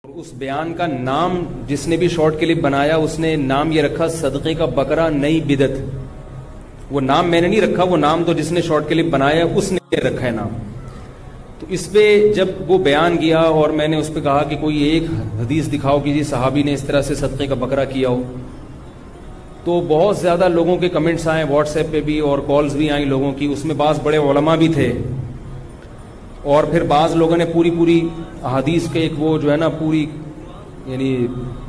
اس بیان کا نام جس نے بھی شارٹ کلپ بنایا اس نے نام یہ رکھا صدقے کا بکرا نئی بدعت. وہ نام میں نے نہیں رکھا, وہ نام تو جس نے شارٹ کلپ بنایا اس نے رکھا ہے نام. تو اس پہ جب وہ بیان کیا اور میں نے اس پہ کہا کہ کوئی ایک حدیث دکھاؤ کہ جی صحابی نے اس طرح سے صدقے کا بکرا کیا ہو, تو بہت زیادہ لوگوں کے کمنٹس آئے واٹس ایپ پہ بھی اور کالز بھی آئیں لوگوں کی. اس میں بعض بڑے علماء بھی تھے اور پھر بعض لوگوں نے پوری احادیث کے ایک وہ جو ہے نا پوری یعنی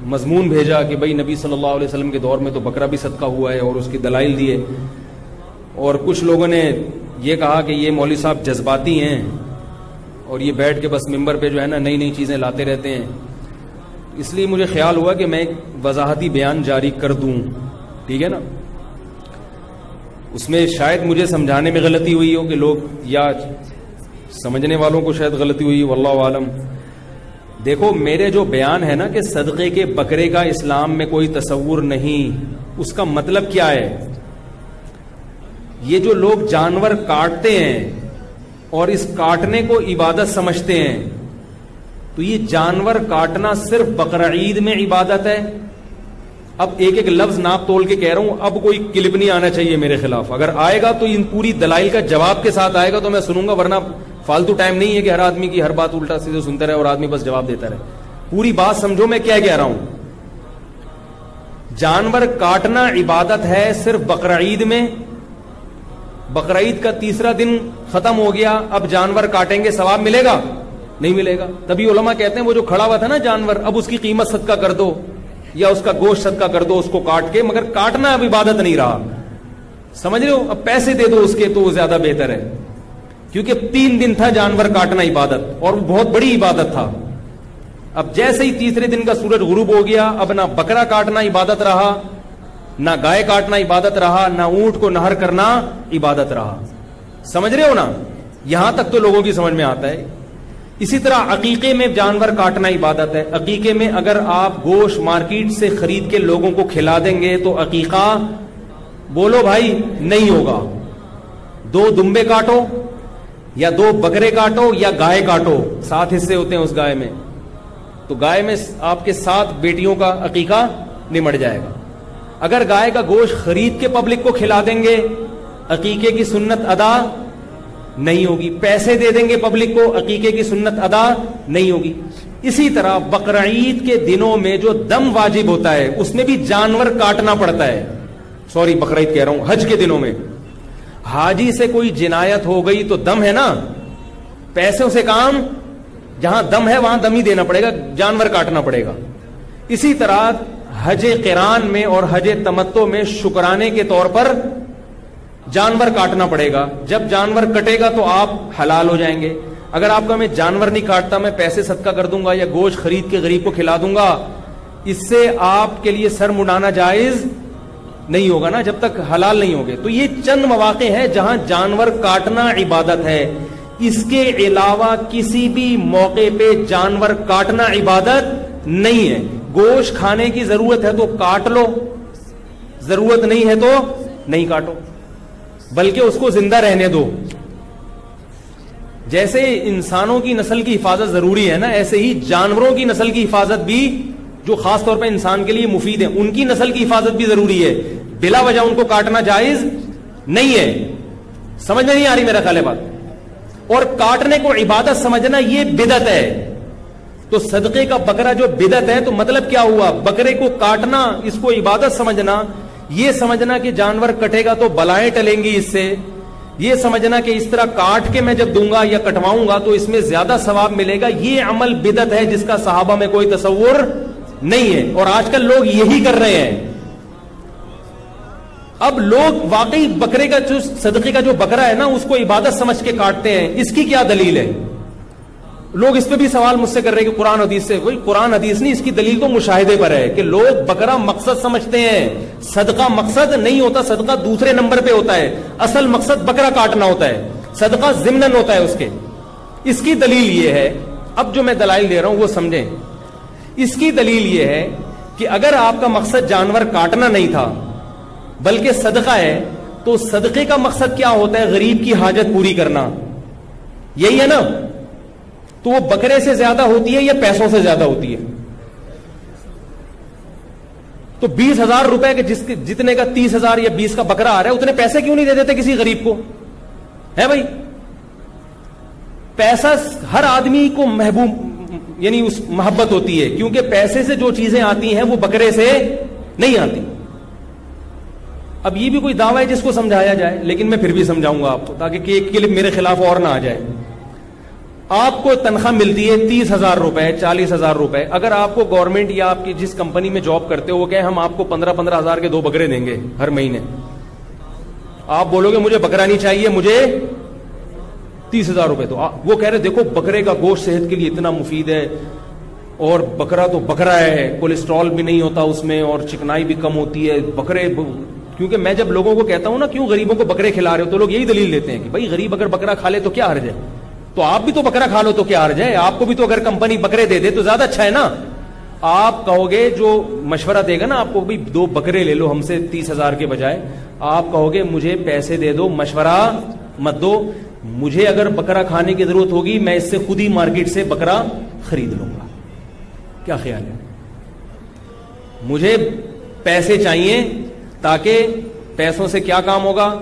مضمون بھیجا کہ بھائی نبی صلی اللہ علیہ وسلم کے دور میں تو بکرا بھی صدقہ ہوا ہے اور اس کی دلائل دیے. اور کچھ لوگوں نے یہ کہا کہ یہ مولوی صاحب جذباتی ہیں اور یہ بیٹھ کے بس ممبر پہ جو ہے نا نئی نئی چیزیں لاتے رہتے ہیں. اس لیے مجھے خیال ہوا کہ میں ایک وضاحتی بیان جاری کر دوں, ٹھیک ہے نا. اس میں شاید مجھے سمجھانے میں غلطی ہوئی ہو کہ لوگ یا سمجھنے والوں کو شاید غلطی ہوئی, واللہ عالم. دیکھو میرے جو بیان ہے نا کہ صدقے کے بکرے کا اسلام میں کوئی تصور نہیں, اس کا مطلب کیا ہے. یہ جو لوگ جانور کاٹتے ہیں اور اس کاٹنے کو عبادت سمجھتے ہیں, تو یہ جانور کاٹنا صرف بقرہ عید میں عبادت ہے. اب ایک ایک لفظ ناپ تول کے کہہ رہا ہوں, اب کوئی کلپ نہیں آنا چاہیے میرے خلاف. اگر آئے گا تو ان پوری دلائل کا جواب کے ساتھ آئے گا تو میں سنوں گا, ورنہ فالتو ٹائم نہیں ہے کہ ہر آدمی کی ہر بات الٹا سیدھے سنتا رہے اور آدمی بس جواب دیتا رہے. پوری بات سمجھو میں کیا کہہ رہا ہوں. جانور کاٹنا عبادت ہے صرف بقرہ عید میں. بقرہ عید کا تیسرا دن ختم ہو گیا, اب جانور کاٹیں گے ثواب ملے گا؟ نہیں ملے گا. تبھی علماء کہتے ہیں وہ جو کھڑا ہوا تھا نا جانور, اب اس کی قیمت صدقہ کر دو یا اس کا گوشت صدقہ کر دو اس کو کاٹ کے, مگر کاٹنا اب عبادت نہیں رہا. سمجھ رہے ہو؟ اب پیسے دے دو اس کے تو وہ زیادہ بہتر ہے, کیونکہ 3 دن تھا جانور کاٹنا عبادت اور وہ بہت بڑی عبادت تھا. اب جیسے ہی تیسرے دن کا سورج غروب ہو گیا, اب نہ بکرا کاٹنا عبادت رہا, نہ گائے کاٹنا عبادت رہا, نہ اونٹ کو نہر کرنا عبادت رہا. سمجھ رہے ہو نا؟ یہاں تک تو لوگوں کی سمجھ میں آتا ہے. اسی طرح عقیقے میں جانور کاٹنا عبادت ہے. عقیقے میں اگر آپ گوشت مارکیٹ سے خرید کے لوگوں کو کھلا دیں گے تو عقیقہ بولو بھائی نہیں ہوگا. 2 دمبے کاٹو یا 2 بکرے کاٹو یا گائے کاٹو, 7 حصے ہوتے ہیں اس گائے میں, تو گائے میں آپ کے 7 بیٹیوں کا عقیقہ نمٹ جائے گا. اگر گائے کا گوشت خرید کے پبلک کو کھلا دیں گے عقیقے کی سنت ادا نہیں ہوگی. پیسے دے دیں گے پبلک کو, عقیقے کی سنت ادا نہیں ہوگی. اسی طرح بقرہ عید کے دنوں میں جو دم واجب ہوتا ہے اس میں بھی جانور کاٹنا پڑتا ہے. سوری بقرہ عید کہہ رہا ہوں, حج کے دنوں میں حاجی سے کوئی جنایت ہو گئی تو دم ہے نا, پیسوں سے کام, جہاں دم ہے وہاں دم ہی دینا پڑے گا, جانور کاٹنا پڑے گا. اسی طرح حج قران میں اور حج تمتع میں شکرانے کے طور پر جانور کاٹنا پڑے گا. جب جانور کٹے گا تو آپ حلال ہو جائیں گے. اگر آپ کا میں جانور نہیں کاٹتا, میں پیسے صدقہ کر دوں گا یا گوشت خرید کے غریب کو کھلا دوں گا, اس سے آپ کے لیے سر مڈانا جائز نہیں ہوگا نا جب تک حلال نہیں ہوگے. تو یہ چند مواقع ہیں جہاں جانور کاٹنا عبادت ہے. اس کے علاوہ کسی بھی موقع پہ جانور کاٹنا عبادت نہیں ہے. گوشت کھانے کی ضرورت ہے تو کاٹ لو, ضرورت نہیں ہے تو نہیں کاٹو, بلکہ اس کو زندہ رہنے دو. جیسے انسانوں کی نسل کی حفاظت ضروری ہے نا, ایسے ہی جانوروں کی نسل کی حفاظت بھی جو خاص طور پہ انسان کے لیے مفید ہیں, ان کی نسل کی حفاظت بھی ضروری ہے. بلا وجہ ان کو کاٹنا جائز نہیں ہے. سمجھ میں نہیں آ رہی میرا خیال ہے بات؟ اور کاٹنے کو عبادت سمجھنا یہ بدعت ہے. تو صدقے کا بکرا جو بدعت ہے تو مطلب کیا ہوا؟ بکرے کو کاٹنا, اس کو عبادت سمجھنا, یہ سمجھنا کہ جانور کٹے گا تو بلائیں ٹلیں گی اس سے, یہ سمجھنا کہ اس طرح کاٹ کے میں جب دوں گا یا کٹواؤں گا تو اس میں زیادہ ثواب ملے گا, یہ عمل بدعت ہے جس کا صحابہ میں کوئی تصور نہیں ہے. اور آج کل لوگ یہی کر رہے ہیں. اب لوگ واقعی بکرے کا جو صدقے کا جو بکرا ہے نا اس کو عبادت سمجھ کے کاٹتے ہیں. اس کی کیا دلیل ہے؟ لوگ اس پہ بھی سوال مجھ سے کر رہے ہیں کہ قرآن حدیث سے. کوئی قرآن حدیث نہیں, اس کی دلیل تو مشاہدے پر ہے کہ لوگ بکرا مقصد سمجھتے ہیں, صدقہ مقصد نہیں ہوتا. صدقہ دوسرے نمبر پہ ہوتا ہے, اصل مقصد بکرا کاٹنا ہوتا ہے, صدقہ ضمناً ہوتا ہے اس کے. اس کی دلیل یہ ہے, اب جو میں دلائل دے رہا ہوں وہ سمجھیں. اس کی دلیل یہ ہے کہ اگر آپ کا مقصد جانور کاٹنا نہیں تھا بلکہ صدقہ ہے, تو صدقے کا مقصد کیا ہوتا ہے؟ غریب کی حاجت پوری کرنا, یہی ہے نا. تو وہ بکرے سے زیادہ ہوتی ہے یا پیسوں سے زیادہ ہوتی ہے؟ تو 20,000 روپے کے جتنے کا 30,000 یا 20 کا بکرا آ رہا ہے اتنے پیسے کیوں نہیں دے دیتے کسی غریب کو؟ ہے بھائی، پیسہ ہر آدمی کو محبوب، یعنی اس محبت ہوتی ہے، کیونکہ پیسے سے جو چیزیں آتی ہیں وہ بکرے سے نہیں آتی. اب یہ بھی کوئی دعویٰ ہے جس کو سمجھایا جائے، لیکن میں پھر بھی سمجھاؤں گا آپ کو تاکہ کہ ایک کلپ میرے خلاف اور نہ آ جائے. آپ کو تنخواہ ملتی ہے 30,000 روپے 40,000 روپے. اگر آپ کو گورنمنٹ یا آپ کی جس کمپنی میں جاب کرتے ہو وہ کہیں ہم آپ کو 15,000 کے 2 بکرے دیں گے ہر مہینے، آپ بولو گے مجھے بکرا نہیں چاہیے، مجھے 30,000 روپے. تو وہ کہہ رہے دیکھو بکرے کا گوشت صحت کے لیے اتنا مفید ہے، اور بکرا تو بکرا ہے، کولیسٹرول بھی نہیں ہوتا اس میں، اور چکنائی بھی کم ہوتی ہے بکرے. کیونکہ میں جب لوگوں کو کہتا ہوں نا کیوں غریبوں کو بکرے کھلا رہے ہو، تو لوگ یہی دلیل دیتے ہیں کہ بھائی غریب اگر بکرا کھا لے تو کیا حرج ہے، تو آپ بھی تو بکرا کھا لو تو کیا حرج ہے، آپ کو بھی تو اگر کمپنی بکرے دے دے تو زیادہ اچھا ہے نا. آپ کہو گے جو مشورہ دے گا نا آپ کو بھی 2 بکرے لے لو ہم سے 30,000 کے بجائے، آپ کہو گے مجھے پیسے دے دو، مشورہ مت دو، مجھے اگر بکرا کھانے کی ضرورت ہوگی میں اس سے خود ہی مارکیٹ سے بکرا خرید لوں گا. کیا خیال ہے؟ مجھے پیسے چاہیے تاکہ پیسوں سے کیا کام ہوگا،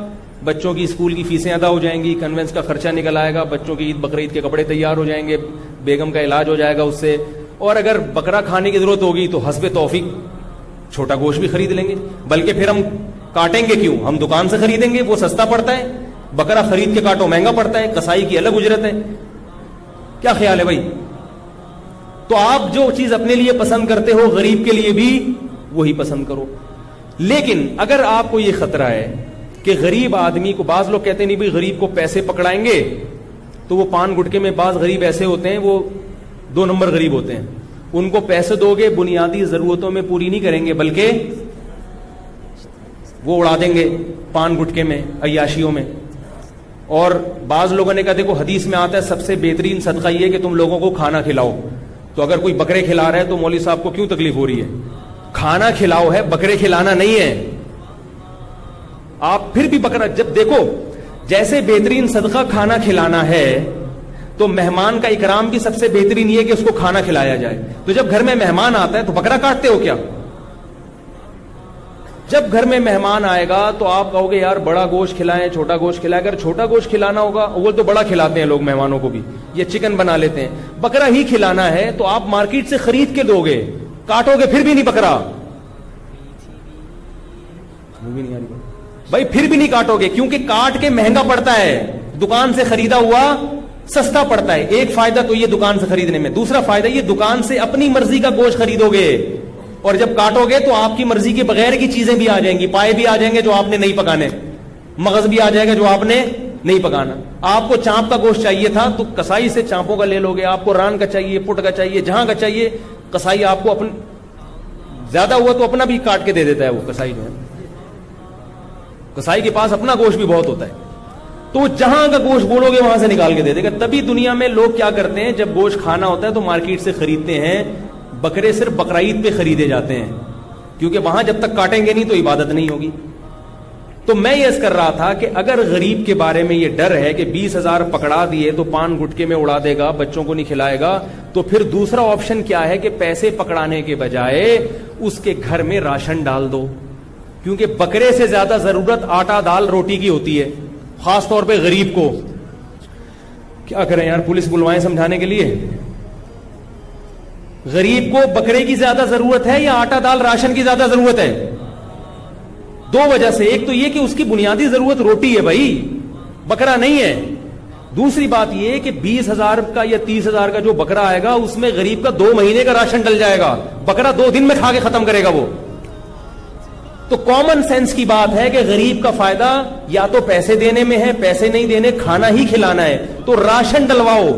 بچوں کی اسکول کی فیسیں ادا ہو جائیں گی، کنوینس کا خرچہ نکل آئے گا، بچوں کی عید بقرعید کے کپڑے تیار ہو جائیں گے، بیگم کا علاج ہو جائے گا اس سے. اور اگر بکرا کھانے کی ضرورت ہوگی تو حسب توفیق چھوٹا گوشت بھی خرید لیں گے، بلکہ پھر ہم کاٹیں گے کیوں، ہم دکان سے خریدیں گے، وہ سستا پڑتا ہے. بکرا خرید کے کاٹو مہنگا پڑتا ہے، کسائی کی الگ اجرت ہے. کیا خیال ہے بھائی؟ تو آپ جو چیز اپنے لیے پسند کرتے ہو غریب کے لیے بھی وہی پسند کرو. لیکن اگر آپ کو یہ خطرہ ہے کہ غریب آدمی کو، بعض لوگ کہتے ہیں نہیں بھائی غریب کو پیسے پکڑائیں گے تو وہ پان گٹکے میں بعض غریب ایسے ہوتے ہیں وہ 2 نمبر غریب ہوتے ہیں، ان کو پیسے دو گے بنیادی ضرورتوں میں پوری نہیں کریں گے بلکہ وہ اڑا دیں گے پان گٹکے میں، عیاشیوں میں. اور بعض لوگوں نے کہا دیکھو حدیث میں آتا ہے سب سے بہترین صدقہ یہ کہ تم لوگوں کو کھانا کھلاؤ. تو اگر کوئی بکرے کھلا رہا ہے تو مولوی صاحب کو کیوں تکلیف ہو رہی ہے؟ کھانا کھلاؤ ہے، بکرے کھلانا نہیں ہے. آپ پھر بھی بکرا جب دیکھو، جیسے بہترین صدقہ کھانا کھلانا ہے تو مہمان کا اکرام بھی سب سے بہترین یہ کہ اس کو کھانا کھلایا جائے. تو جب گھر میں مہمان آتا ہے تو بکرا کاٹتے ہو کیا؟ جب گھر میں مہمان آئے گا تو آپ کہو گے یار بڑا گوشت کھلائیں چھوٹا گوشت کھلائیں. اگر چھوٹا گوشت کھلانا ہوگا، وہ تو بڑا کھلاتے ہیں لوگ مہمانوں کو بھی، یہ چکن بنا لیتے ہیں. بکرا ہی کھلانا ہے تو آپ مارکیٹ سے خرید کے دو گے، کاٹو گے پھر بھی نہیں بکرا بھائی، پھر بھی نہیں کاٹو گے کیونکہ کاٹ کے مہنگا پڑتا ہے، دکان سے خریدا ہوا سستا پڑتا ہے. ایک فائدہ تو یہ دکان سے خریدنے میں، دوسرا فائدہ یہ دکان سے اپنی مرضی کا گوشت خریدو گے اور جب کاٹو گے تو آپ کی مرضی کے بغیر کی چیزیں بھی آ جائیں گی، پائے بھی آ جائیں گے جو آپ نے نہیں پکانے، مغز بھی آ جائے گا جو آپ نے نہیں پکانا. آپ کو چانپ کا گوشت چاہیے تھا تو کسائی سے چانپوں کا لے لو گے، آپ کو ران کا چاہیے، پٹ کا چاہیے، جہاں کا چاہیے کسائی آپ کو زیادہ ہوا تو اپنا بھی کاٹ کے دے دیتا ہے. وہ کسائی جو ہے، کسائی کے پاس اپنا گوشت بھی بہت ہوتا ہے، تو جہاں کا گوشت بولو گے وہاں سے نکال کے دے دے گا. تبھی دنیا میں لوگ کیا کرتے ہیں، جب گوشت کھانا ہوتا ہے تو مارکیٹ سے خریدتے ہیں. بکرے صرف بقرعید پہ خریدے جاتے ہیں کیونکہ وہاں جب تک کاٹیں گے نہیں تو عبادت نہیں ہوگی. تو میں یہ عرض کر رہا تھا کہ اگر غریب کے بارے میں یہ ڈر ہے کہ 20,000 پکڑا دیے تو پان گٹکے میں اڑا دے گا، بچوں کو نہیں کھلائے گا، تو پھر دوسرا آپشن کیا ہے کہ پیسے پکڑانے کے بجائے اس کے گھر میں راشن ڈال دو. کیونکہ بکرے سے زیادہ ضرورت آٹا دال روٹی کی ہوتی ہے، خاص طور پہ غریب کو. کیا کریں یار، پولیس بلوائیں سمجھانے کے لیے؟ غریب کو بکرے کی زیادہ ضرورت ہے یا آٹا دال راشن کی زیادہ ضرورت ہے؟ 2 وجہ سے. ایک تو یہ کہ اس کی بنیادی ضرورت روٹی ہے بھائی، بکرا نہیں ہے. دوسری بات یہ کہ 20,000 کا یا 30,000 کا جو بکرا آئے گا اس میں غریب کا 2 مہینے کا راشن ڈل جائے گا، بکرا 2 دن میں کھا کے ختم کرے گا وہ. تو کامن سینس کی بات ہے کہ غریب کا فائدہ یا تو پیسے دینے میں ہے، پیسے نہیں دینے، کھانا ہی کھلانا ہے، تو راشن ڈلواؤ.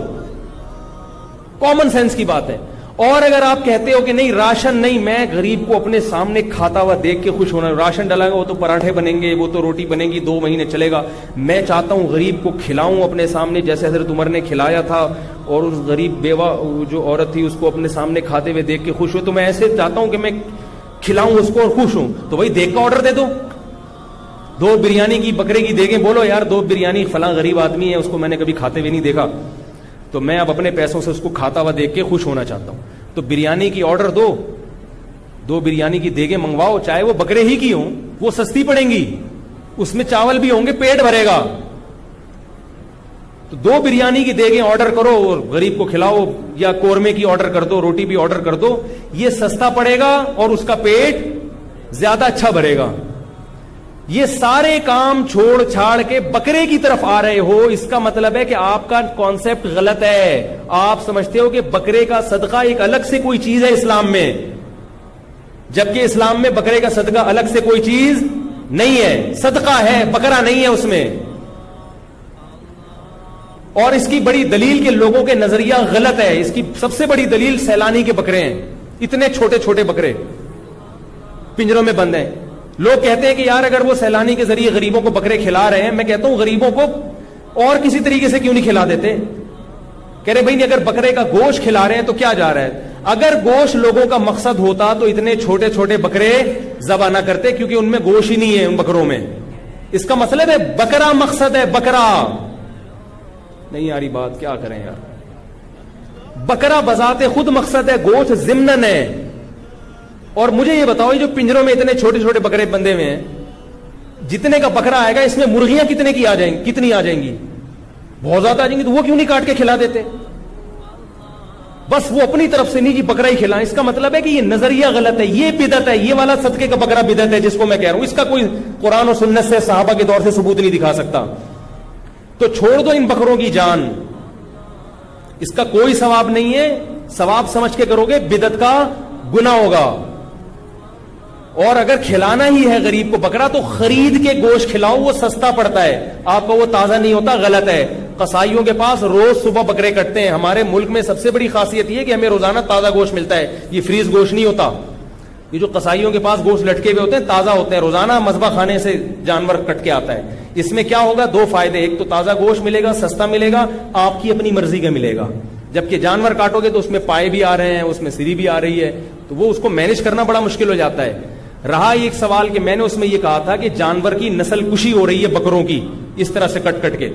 کامن سینس کی بات ہے. اور اگر آپ کہتے ہو کہ نہیں راشن نہیں، میں غریب کو اپنے سامنے کھاتا ہوا دیکھ کے خوش ہونا، راشن ڈالیں گا وہ تو پراٹھے بنیں گے، وہ تو روٹی بنے گی، 2 مہینے چلے گا، میں چاہتا ہوں غریب کو کھلاؤں اپنے سامنے جیسے حضرت عمر نے کھلایا تھا، اور اس غریب بیوہ جو عورت تھی اس کو اپنے سامنے کھاتے ہوئے دیکھ کے خوش ہو، تو میں ایسے چاہتا ہوں کہ میں کھلاؤں اس کو اور خوش ہوں. تو بھائی دیکھ کا آرڈر دے دو، 2 بریانی کی بکرے کی دے گے، بولو یار 2 بریانی فلاں غریب آدمی ہے اس کو میں نے کبھی کھاتے ہوئے نہیں دیکھا، تو میں اب اپنے پیسوں سے اس کو کھاتا ہوا دیکھ کے خوش ہونا چاہتا ہوں. تو بریانی کی آرڈر دو بریانی کی دیگیں منگواؤ, چاہے وہ بکرے ہی کی ہوں, وہ سستی پڑیں گی, اس میں چاول بھی ہوں گے, پیٹ بھرے گا. تو 2 بریانی کی دیگیں آرڈر کرو اور غریب کو کھلاؤ, یا قورمے کی آرڈر کر دو, روٹی بھی آرڈر کر دو, یہ سستا پڑے گا اور اس کا پیٹ زیادہ اچھا بھرے گا. یہ سارے کام چھوڑ چھاڑ کے بکرے کی طرف آ رہے ہو, اس کا مطلب ہے کہ آپ کا کانسیپٹ غلط ہے. آپ سمجھتے ہو کہ بکرے کا صدقہ ایک الگ سے کوئی چیز ہے اسلام میں, جبکہ اسلام میں بکرے کا صدقہ الگ سے کوئی چیز نہیں ہے. صدقہ ہے, بکرا نہیں ہے اس میں. اور اس کی بڑی دلیل کہ لوگوں کے نظریہ غلط ہے, اس کی سب سے بڑی دلیل سیلانی کے بکرے ہیں. اتنے چھوٹے چھوٹے بکرے پنجروں میں بند ہیں. لوگ کہتے ہیں کہ یار اگر وہ سیلانی کے ذریعے غریبوں کو بکرے کھلا رہے ہیں, میں کہتا ہوں غریبوں کو اور کسی طریقے سے کیوں نہیں کھلا دیتے. کہہ رہے بھائی اگر بکرے کا گوشت کھلا رہے ہیں تو کیا جا رہا ہے. اگر گوشت لوگوں کا مقصد ہوتا تو اتنے چھوٹے چھوٹے بکرے ذبح نہ کرتے, کیونکہ ان میں گوشت ہی نہیں ہے ان بکروں میں. اس کا مطلب ہے بکرا مقصد ہے, بکرا نہیں آ رہی بات, کیا کریں یار. بکرا بذات خود مقصد ہے, گوشت ضمنن ہے. اور مجھے یہ بتاؤ, جو پنجروں میں اتنے چھوٹے چھوٹے بکرے بندے ہوئے ہیں, جتنے کا بکرا آئے گا اس میں مرغیاں کتنے کی کتنی آ جائیں گی, بہت زیادہ آ جائیں گی. تو وہ کیوں نہیں کاٹ کے کھلا دیتے؟ بس وہ اپنی طرف سے نہیں جی بکرا ہی کھلائیں. اس کا مطلب ہے کہ یہ نظریہ غلط ہے, یہ بدعت ہے, یہ والا صدقے کا بکرا بدعت ہے جس کو میں کہہ رہا ہوں. اس کا کوئی قرآن اور سنت سے صحابہ کے دور سے ثبوت نہیں دکھا سکتا. تو چھوڑ دو ان بکروں کی جان, اس کا کوئی ثواب نہیں ہے. ثواب سمجھ کے کرو گے, بدعت کا گناہ ہوگا. اور اگر کھلانا ہی ہے غریب کو بکرا تو خرید کے گوشت کھلاؤ, وہ سستا پڑتا ہے. آپ کو وہ تازہ نہیں ہوتا, غلط ہے. قصائیوں کے پاس روز صبح بکرے کٹتے ہیں. ہمارے ملک میں سب سے بڑی خاصیت یہ کہ ہمیں روزانہ تازہ گوشت ملتا ہے, یہ فریز گوشت نہیں ہوتا. یہ جو قصائیوں کے پاس گوشت لٹکے ہوئے ہوتے ہیں تازہ ہوتے ہیں, روزانہ مذبح خانے سے جانور کٹ کے آتا ہے. اس میں کیا ہوگا, 2 فائدے. ایک تو تازہ گوشت ملے گا, سستا ملے گا, آپ کی اپنی مرضی کا ملے گا. جبکہ جانور کاٹو گے تو اس میں پائے بھی آ رہے ہیں, اس میں سری بھی آ رہی ہے, تو وہ اس کو مینج کرنا بڑا مشکل ہو جاتا ہے. رہا ایک سوال کہ میں نے اس میں یہ کہا تھا کہ جانور کی نسل کشی ہو رہی ہے بکروں کی, اس طرح سے کٹ کٹ کے.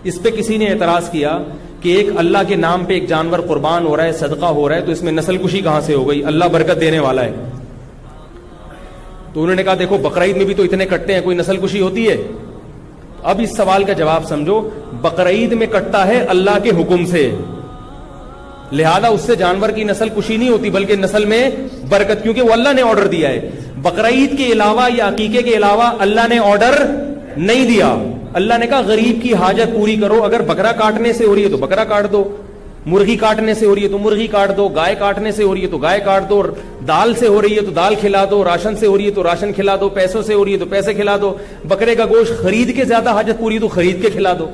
اس پہ کسی نے اعتراض کیا کہ ایک اللہ کے نام پہ ایک جانور قربان ہو رہا ہے, صدقہ ہو رہا ہے, تو اس میں نسل کشی کہاں سے ہو گئی؟ اللہ برکت دینے والا ہے. تو انہوں نے کہا دیکھو بقرعید میں بھی تو اتنے کٹتے ہیں, کوئی نسل کشی ہوتی ہے؟ اب اس سوال کا جواب سمجھو. بقرعید میں کٹتا ہے اللہ کے حکم سے, لہذا اس سے جانور کی نسل کشی نہیں ہوتی بلکہ نسل میں برکت, کیونکہ وہ اللہ نے آرڈر دیا ہے. بقرعید کے علاوہ یا عقیقے کے علاوہ اللہ نے آرڈر نہیں دیا. اللہ نے کہا غریب کی حاجت پوری کرو. اگر بکرا کاٹنے سے ہو رہی ہے تو بکرا کاٹ دو, مرغی کاٹنے سے ہو رہی ہے تو مرغی کاٹ دو, گائے کاٹنے سے ہو رہی ہے تو گائے کاٹ دو, دال سے ہو رہی ہے تو دال کھلا دو, راشن سے ہو رہی ہے تو راشن کھلا دو, پیسوں سے ہو رہی ہے تو پیسے کھلا دو. بکرے کا گوشت خرید کے زیادہ حاجت پوری تو خرید کے کھلا دو.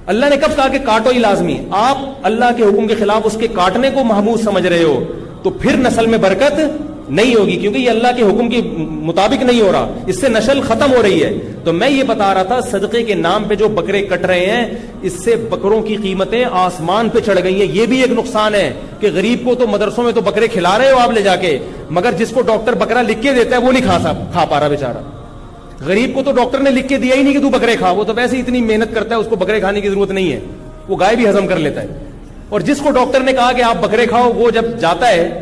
اللہ نے کب کہا کہ کاٹو ہی لازمی؟ آپ اللہ کے حکم کے خلاف اس کے کاٹنے کو محمود سمجھ رہے ہو, تو پھر نسل میں برکت نہیں ہوگی, کیونکہ یہ اللہ کے حکم کے مطابق نہیں ہو رہا, اس سے نسل ختم ہو رہی ہے. تو میں یہ بتا رہا تھا صدقے کے نام پہ جو بکرے کٹ رہے ہیں, اس سے بکروں کی قیمتیں آسمان پہ چڑھ گئی ہیں. یہ بھی ایک نقصان ہے کہ غریب کو تو مدرسوں میں تو بکرے کھلا رہے ہو آپ لے جا کے, مگر جس کو ڈاکٹر بکرا لکھ کے دیتا ہے وہ نہیں کھا پا رہا بیچارہ. غریب کو تو ڈاکٹر نے لکھ کے دیا ہی نہیں کہ تو بکرے کھا, وہ تو ویسے اتنی محنت کرتا ہے, اس کو بکرے کھانے کی ضرورت نہیں ہے, وہ گائے بھی ہضم کر لیتا ہے. اور جس کو ڈاکٹر نے کہا کہ آپ بکرے کھاؤ, وہ جب جاتا ہے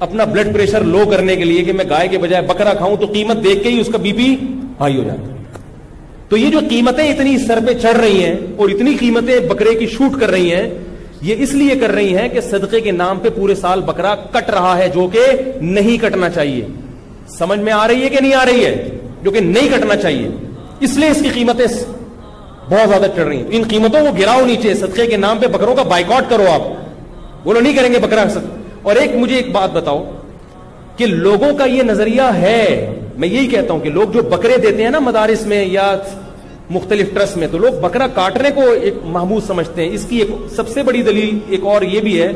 اپنا بلڈ پریشر لو کرنے کے لیے کہ میں گائے کے بجائے بکرا کھاؤں, تو قیمت دیکھ کے ہی اس کا بی پی ہائی ہو جاتا ہے. تو یہ جو قیمتیں اتنی سر پہ چڑھ رہی ہیں اور اتنی قیمتیں بکرے کی شوٹ کر رہی ہیں, یہ اس لیے کر رہی ہیں کہ صدقے کے نام پہ پورے سال بکرا کٹ رہا ہے, جو کہ نہیں کٹنا چاہیے. سمجھ میں آ رہی ہے کہ نہیں آ رہی ہے؟ جو کہ نہیں کٹنا چاہیے, اس لیے اس کی قیمتیں بہت زیادہ چڑھ رہی ہیں. ان قیمتوں کو گراؤ نیچے. صدقے کے نام پہ بکروں کا بائیکاٹ کرو. آپ بولو نہیں کریں گے بکرا. اور مجھے ایک بات بتاؤ کہ لوگوں کا یہ نظریہ ہے, میں یہی کہتا ہوں کہ لوگ جو بکرے دیتے ہیں نا مدارس میں یا مختلف ٹرسٹ میں, تو لوگ بکرا کاٹنے کو ایک محمود سمجھتے ہیں. اس کی ایک سب سے بڑی دلیل ایک اور یہ بھی ہے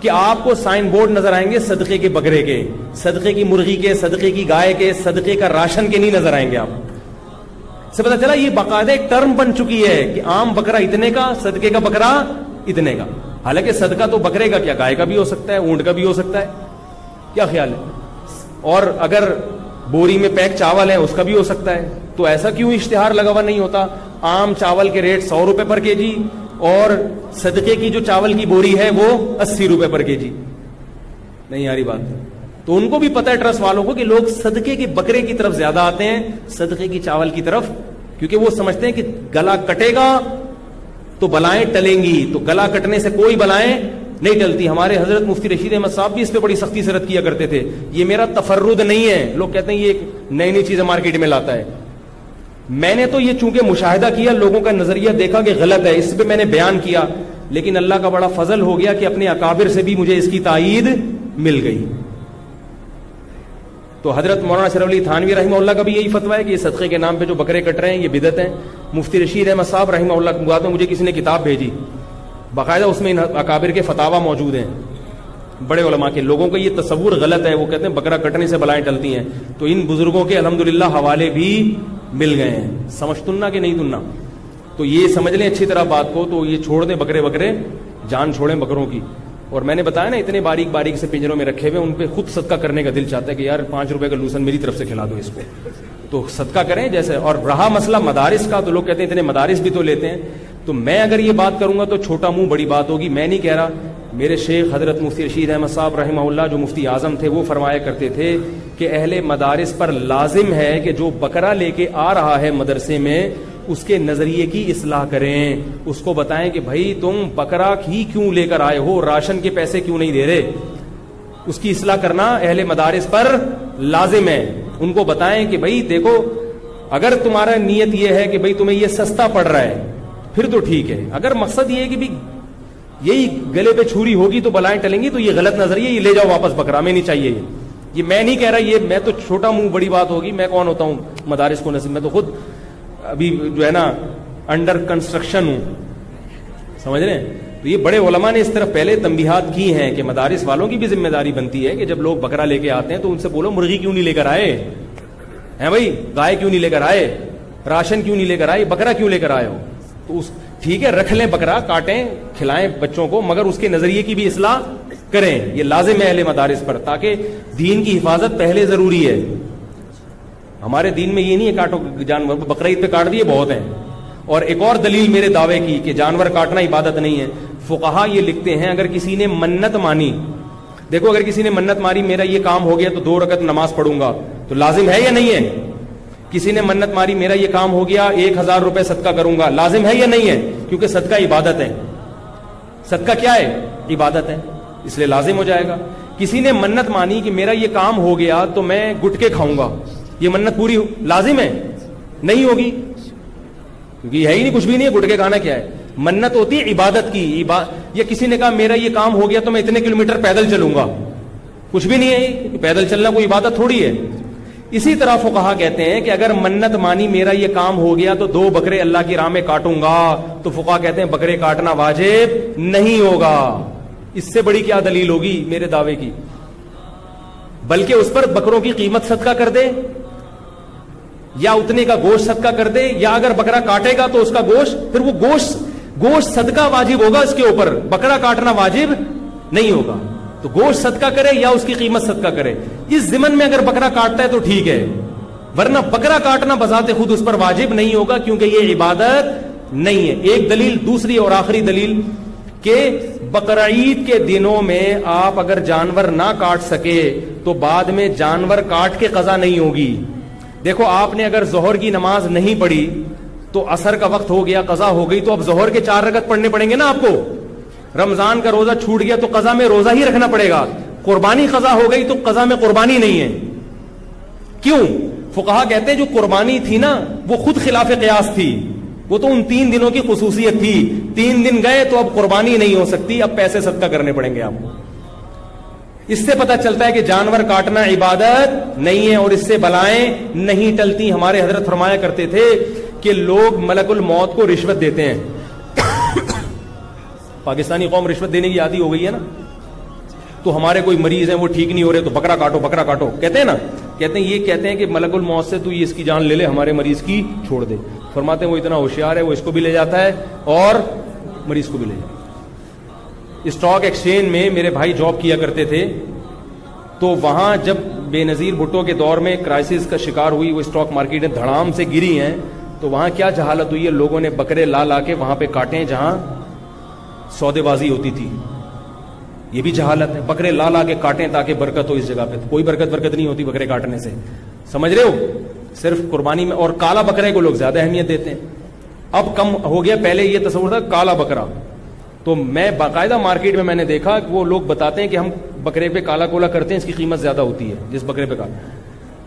کہ آپ کو سائن بورڈ نظر آئیں گے صدقے کے بکرے کے, صدقے کی مرغی کے, صدقے کی گائے کے, صدقے کا راشن کے نہیں نظر آئیں گے. آپ سے پتا چلا یہ باقاعدہ ایک ٹرم بن چکی ہے کہ عام بکرا اتنے کا, صدقے کا بکرا اتنے کا. حالانکہ صدقہ تو بکرے کا کیا, گائے کا بھی ہو سکتا ہے, اونٹ کا بھی ہو سکتا ہے. کیا خیال ہے؟ اور اگر بوری میں پیک چاول ہے اس کا بھی ہو سکتا ہے. تو ایسا کیوں اشتہار لگا ہوا نہیں ہوتا؟ عام چاول کے ریٹ 100 روپے پر کے جی اور صدقے کی جو چاول کی بوری ہے وہ 80 روپے پر کے جی. نہیں آ رہی بات؟ تو ان کو بھی پتا ہے ٹرسٹ والوں کو کہ لوگ صدقے کے بکرے کی طرف زیادہ آتے ہیں صدقے کی چاول کی طرف, کیونکہ وہ سمجھتے ہیں کہ گلا کٹے گا تو بلائیں ٹلیں گی, تو گلا کٹنے سے کوئی بلائیں نہیں ٹلتی. ہمارے حضرت مفتی رشید احمد صاحب بھی اس پہ بڑی سختی سے رد کیا کرتے تھے. یہ میرا تفرد نہیں ہے, لوگ کہتے ہیں یہ ایک نئی نئی چیزیں مارکیٹ میں لاتا ہے. میں نے تو یہ چونکہ مشاہدہ کیا, لوگوں کا نظریہ دیکھا کہ غلط ہے, اس پہ میں نے بیان کیا, لیکن اللہ کا بڑا فضل ہو گیا کہ اپنے اکابر سے بھی مجھے اس کی تائید مل گئی. تو حضرت مولانا اشرف علی تھانوی رحمہ اللہ کا بھی یہی فتویٰ ہے کہ یہ صدقے کے نام پہ جو بکرے کٹ رہے ہیں یہ بدعت ہیں. مفتی رشید احمد صاحب رحمہ اللہ کے بعد میں مجھے کسی نے کتاب بھیجی, باقاعدہ اس میں ان اکابر کے فتاوا موجود ہیں بڑے علماء کے. لوگوں کا یہ تصور غلط ہے, وہ کہتے ہیں بکرا کٹنے سے بلائیں ٹلتی ہیں. تو ان بزرگوں کے الحمدللہ حوالے بھی مل گئے ہیں, سمجھ تننا کہ نہیں تننا. تو یہ سمجھ لیں اچھی طرح بات کو, تو یہ چھوڑ دیں بکرے, جان چھوڑیں بکروں کی. اور میں نے بتایا نا اتنے باریک باریک سے پنجروں میں رکھے ہوئے, ان پہ خود صدقہ کرنے کا دل چاہتا ہے کہ یار 5 روپے کا لوسن میری طرف سے کھلا دو اس کو, تو صدقہ کریں جیسے. اور رہا مسئلہ مدارس کا, تو لوگ کہتے ہیں اتنے مدارس بھی تو لیتے ہیں. تو میں اگر یہ بات کروں گا تو چھوٹا منہ بڑی بات ہوگی. میں نہیں کہہ رہا, میرے شیخ حضرت مفتی رشید احمد صاحب رحمہ اللہ جو مفتی اعظم تھے, وہ فرمایا کرتے تھے کہ اہل مدارس پر لازم ہے کہ جو بکرا لے کے آ رہا ہے مدرسے میں اس کے نظریے کی اصلاح کریں, اس کو بتائیں کہ بھائی تم بکرا ہی کیوں لے کر آئے ہو, راشن کے پیسے کیوں نہیں دے رہے. اس کی اصلاح کرنا اہل مدارس پر لازم ہے. ان کو بتائیں کہ بھائی دیکھو, اگر تمہارا نیت یہ ہے کہ بھائی تمہیں یہ سستا پڑ رہا ہے پھر تو ٹھیک ہے, اگر مقصد یہ ہے کہ یہی گلے پہ چھری ہوگی تو بلائیں ٹلیں گی, تو یہ غلط نظریہ, یہ لے جاؤ واپس بکرا, میں نہیں چاہیے. یہ میں نہیں کہہ رہا, یہ میں تو چھوٹا منہ بڑی بات ہوگی, میں کون ہوتا ہوں مدارس کو نصیب, میں تو خود ابھی جو ہے نا انڈر کنسٹرکشن ہوں, سمجھ رہے ہیں. تو یہ بڑے علماء نے اس طرف پہلے تنبیہات کی ہیں کہ مدارس والوں کی بھی ذمہ داری بنتی ہے کہ جب لوگ بکرا لے کے آتے ہیں تو ان سے بولو مرغی کیوں نہیں لے کر آئے ہیں بھائی, گائے کیوں نہیں لے کر آئے, راشن کیوں نہیں لے کر آئے, بکرا کیوں لے کر آئے ہو. تو ٹھیک ہے رکھ لیں بکرا, کاٹیں کھلائیں بچوں کو, مگر اس کے نظریے کی بھی اصلاح کریں. یہ لازم ہے اہل مدارس پر, تاکہ دین کی حفاظت پہلے ضروری ہے. ہمارے دین میں یہ نہیں ہے کاٹو جانور, بقرعید پہ کاٹ دیے بہت ہیں. اور ایک اور دلیل میرے دعوے کی کہ جانور کاٹنا عبادت نہیں ہے, فقہا یہ لکھتے ہیں اگر کسی نے منت مانی, دیکھو اگر کسی نے منت ماری میرا یہ کام ہو گیا تو 2 رکعت نماز پڑھوں گا, تو لازم ہے یا نہیں ہے. کسی نے منت ماری میرا یہ کام ہو گیا 1000 روپے صدقہ کروں گا, لازم ہے یا نہیں ہے, کیونکہ صدقہ عبادت ہے. صدقہ کیا ہے, عبادت ہے, اس لیے لازم ہو جائے گا. کسی نے منت مانی کہ میرا یہ کام ہو گیا تو میں گٹکے کھاؤں گا, یہ منت پوری لازم ہے, نہیں ہوگی, کیونکہ ہے ہی نہیں, کچھ بھی نہیں ہے, گٹکے کھانا کیا ہے. منت ہوتی ہے عبادت کی. یا کسی نے کہا میرا یہ کام ہو گیا تو میں اتنے کلومیٹر پیدل چلوں گا, کچھ بھی نہیں ہے, پیدل چلنا کوئی عبادت تھوڑی ہے. اسی طرح فقہا کہتے ہیں کہ اگر منت مانی میرا یہ کام ہو گیا تو 2 بکرے اللہ کی راہ میں کاٹوں گا, تو فقہا کہتے ہیں بکرے کاٹنا واجب نہیں ہوگا. اس سے بڑی کیا دلیل ہوگی میرے دعوے کی. بلکہ اس پر بکروں کی قیمت صدقہ کر دے, یا اتنے کا گوشت صدقہ کر دے, یا اگر بکرا کاٹے گا تو اس کا گوشت, پھر وہ گوشت صدقہ واجب ہوگا اس کے اوپر, بکرا کاٹنا واجب نہیں ہوگا. تو گوشت صدقہ کرے یا اس کی قیمت صدقہ کرے, اس ضمن میں اگر بکرا کاٹتا ہے تو ٹھیک ہے, ورنہ بکرا کاٹنا بذات خود اس پر واجب نہیں ہوگا, کیونکہ یہ عبادت نہیں ہے. ایک دلیل. دوسری اور آخری دلیل کہ بقرعید کے دنوں میں آپ اگر جانور نہ کاٹ سکے تو بعد میں جانور کاٹ کے قضا نہیں ہوگی. دیکھو آپ نے اگر ظہر کی نماز نہیں پڑھی تو عصر کا وقت ہو گیا, قضا ہو گئی, تو اب ظہر کے 4 رکعت پڑھنے پڑیں گے نا آپ کو. رمضان کا روزہ چھوٹ گیا تو قضا میں روزہ ہی رکھنا پڑے گا. قربانی قضا ہو گئی تو قضا میں قربانی نہیں ہے. کیوں؟ فقہا کہتے ہیں جو قربانی تھی نا وہ خود خلاف قیاس تھی, وہ تو ان 3 دنوں کی خصوصیت تھی. 3 دن گئے تو اب قربانی نہیں ہو سکتی, اب پیسے صدقہ کرنے پڑیں گے آپ کو. اس سے پتہ چلتا ہے کہ جانور کاٹنا عبادت نہیں ہے, اور اس سے بلائیں نہیں ٹلتی. ہمارے حضرت فرمایا کرتے تھے کہ لوگ ملک الموت کو رشوت دیتے ہیں. پاکستانی قوم رشوت دینے کی عادی ہو گئی ہے نا, تو ہمارے کوئی مریض ہیں وہ ٹھیک نہیں ہو رہے تو بکرا کاٹو کہتے ہیں نا, کہتے ہیں کہ ملک الموت سے تو یہ اس کی جان لے لے, ہمارے مریض کی چھوڑ دے. فرماتے ہیں وہ اتنا ہوشیار ہے, وہ اس کو بھی لے جاتا ہے اور مریض کو بھی لے جاتا ہے. اسٹاک ایکسچینج میں میرے بھائی جاب کیا کرتے تھے, تو وہاں جب بے نظیر بھٹو کے دور میں کرائسس کا شکار ہوئی, وہ اسٹاک مارکیٹیں دھڑام سے گری ہیں, تو وہاں کیا جہالت ہوئی ہے, لوگوں نے بکرے لا کے وہاں پہ کاٹے جہاں سودے بازی ہوتی تھی. یہ بھی جہالت ہے. بکرے لا لا کے کاٹیں تاکہ برکت ہو اس جگہ پہ. کوئی برکت نہیں ہوتی بکرے کاٹنے سے, سمجھ رہے ہو؟ صرف قربانی میں. اور کالا بکرے کو لوگ زیادہ اہمیت دیتے ہیں. اب کم ہو گیا, پہلے یہ تصور تھا کالا بکرا. تو میں باقاعدہ مارکیٹ میں نے دیکھا کہ وہ لوگ بتاتے ہیں کہ ہم بکرے پہ کالا کولا کرتے ہیں, اس کی قیمت زیادہ ہوتی ہے جس بکرے پہ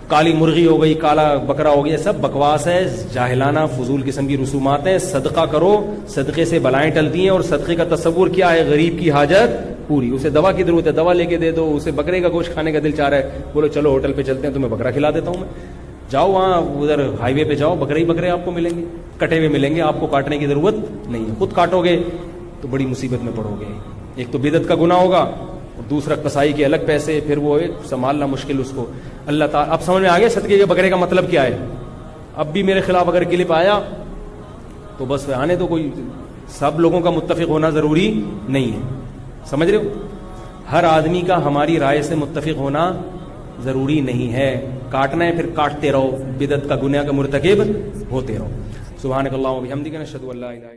کالی مرغی ہو گئی, کالا بکرا ہو گیا. سب بکواس ہے, جاہلانہ فضول قسم کی رسومات ہیں. صدقہ کرو, صدقے سے بلائیں ٹلتی ہیں. اور صدقے کا تصور کیا ہے؟ غریب کی حاجت پوری. اسے دوا کی ضرورت ہے, دوا لے کے دے دو. اسے بکرے کا گوشت کھانے کا دل چاہ رہا ہے, بولو چلو ہوٹل پہ چلتے ہیں, تمہیں بکرا کھلا دیتا ہوں میں. جاؤ وہاں ادھر ہائی وے پہ جاؤ, بکرے ہی بکرے آپ کو ملیں گے, کٹے ہوئے ملیں گے. آپ کو کاٹنے کی ضرورت نہیں ہے. خود کاٹو گے تو بڑی مصیبت میں پڑو گے. ایک تو بدعت کا گناہ ہوگا, اور دوسرا قصائی کے الگ پیسے, پھر وہ ایک سنبھالنا مشکل اس کو. اللہ تعالیٰ اب سمجھ میں آ گیا صدقے کے بکرے کا مطلب کیا ہے. اب بھی میرے خلاف اگر کلپ آیا تو بس آنے تو, کوئی سب لوگوں کا متفق ہونا ضروری نہیں ہے, سمجھ رہے ہو؟ ہر آدمی کا ہماری رائے سے متفق ہونا ضروری نہیں ہے. کاٹنا ہے پھر کاٹتے رہو, بدعت کا گناہ کا مرتکب ہوتے رہو. سبحانک اللہم و بحمدک نشہد ان لا الہ الا انت